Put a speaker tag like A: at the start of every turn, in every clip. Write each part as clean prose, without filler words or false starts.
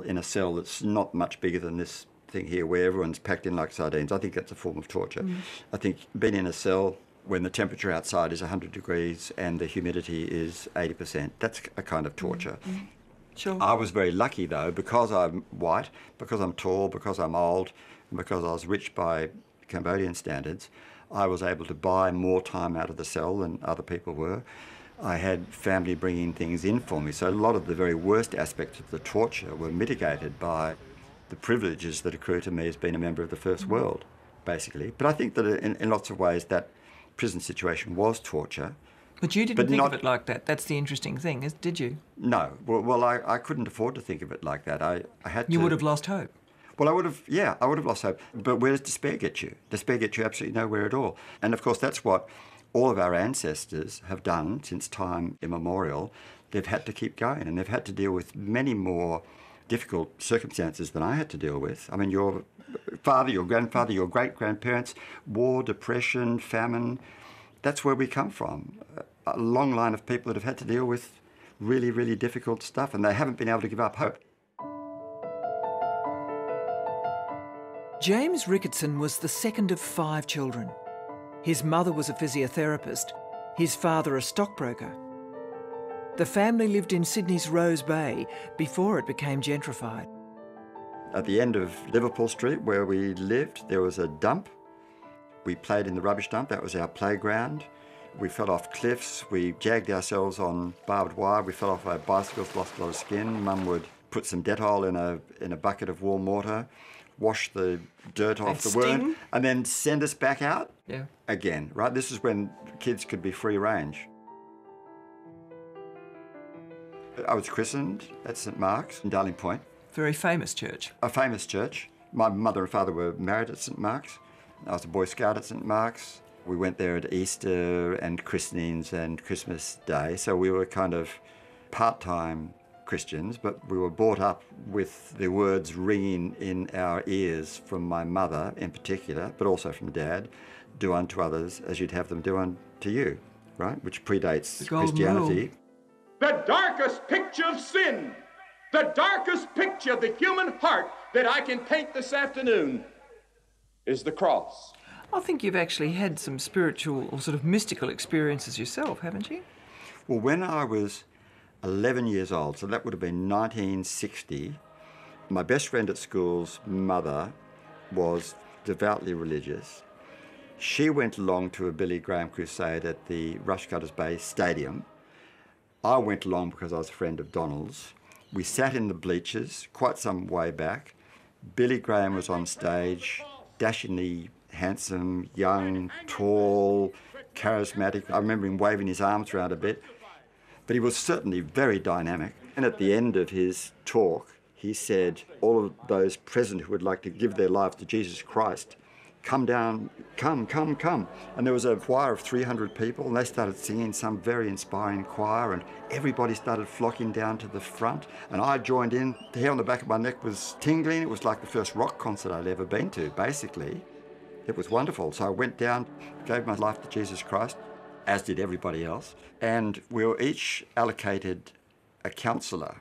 A: in a cell that's not much bigger than this thing here, where everyone's packed in like sardines. I think that's a form of torture. I think being in a cell when the temperature outside is 100 degrees and the humidity is 80%, that's a kind of torture.
B: Sure.
A: I was very lucky, though, because I'm white, because I'm tall, because I'm old, and because I was rich by Cambodian standards, I was able to buy more time out of the cell than other people were. I had family bringing things in for me, so a lot of the very worst aspects of the torture were mitigated by the privileges that accrue to me as being a member of the First World, basically. But I think that in lots of ways that prison situation was torture.
B: But you didn't think of it like that. That's the interesting thing, did you?
A: No. Well, I couldn't afford to think of it like that. I had to...
B: You would have lost hope.
A: Well, I would have lost hope. But where does despair get you? Despair gets you absolutely nowhere at all. And of course, that's what all of our ancestors have done since time immemorial. They've had to keep going, and they've had to deal with many more difficult circumstances than I had to deal with. I mean, your father, your grandfather, your great-grandparents, war, depression, famine, that's where we come from. A long line of people that have had to deal with really, really difficult stuff, and they haven't been able to give up hope.
B: James Ricketson was the second of 5 children. His mother was a physiotherapist, his father a stockbroker. The family lived in Sydney's Rose Bay before it became gentrified.
A: At the end of Liverpool Street, where we lived, there was a dump. We played in the rubbish dump. That was our playground. We fell off cliffs. We jagged ourselves on barbed wire. We fell off our bicycles, lost a lot of skin. Mum would put some Dettol in a bucket of warm water, wash the dirt off the wound, and then send us back out again, right? This is when kids could be free range. I was christened at St Mark's in Darling Point.
B: Very famous church.
A: A famous church. My mother and father were married at St Mark's. I was a Boy Scout at St Mark's. We went there at Easter and christenings and Christmas Day, so we were kind of part-time Christians, but we were brought up with the words ringing in our ears from my mother in particular, but also from Dad, do unto others as you'd have them do unto you, right? Which predates Christianity.
C: Rule. The darkest picture of sin, the darkest picture of the human heart that I can paint this afternoon is the cross.
B: I think you've actually had some spiritual or sort of mystical experiences yourself, haven't you?
A: Well, when I was 11 years old, so that would have been 1960, my best friend at school's mother was devoutly religious. She went along to a Billy Graham crusade at the Rushcutters Bay Stadium. I went along because I was a friend of Donald's. We sat in the bleachers quite some way back. Billy Graham was on stage, dashingly handsome, young, tall, charismatic. I remember him waving his arms around a bit. But he was certainly very dynamic. And at the end of his talk, he said, all of those present who would like to give their lives to Jesus Christ, come down, come. And there was a choir of 300 people, and they started singing some very inspiring choir, and everybody started flocking down to the front, and I joined in. The hair on the back of my neck was tingling. It was like the first rock concert I'd ever been to, basically. It was wonderful. So I went down, gave my life to Jesus Christ, as did everybody else, and we were each allocated a counsellor,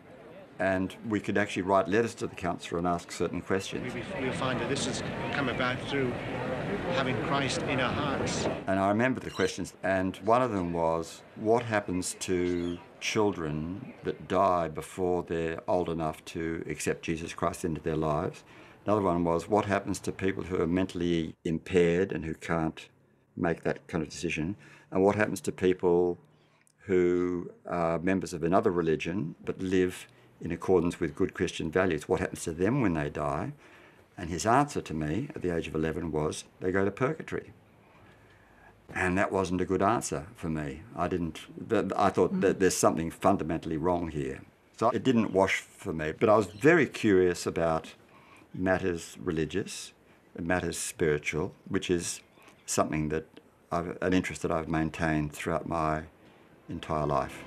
A: and we could actually write letters to the counsellor and ask certain questions.
D: We'll find that this has come about through having Christ in our hearts.
A: And I remember the questions, and one of them was, what happens to children that die before they're old enough to accept Jesus Christ into their lives? Another one was, what happens to people who are mentally impaired and who can't make that kind of decision? And what happens to people who are members of another religion but live in accordance with good Christian values? What happens to them when they die? And his answer to me at the age of 11 was, they go to purgatory. And that wasn't a good answer for me. I thought that there's something fundamentally wrong here. So it didn't wash for me. But I was very curious about matters religious, matters spiritual, which is something that an interest that I've maintained throughout my entire life.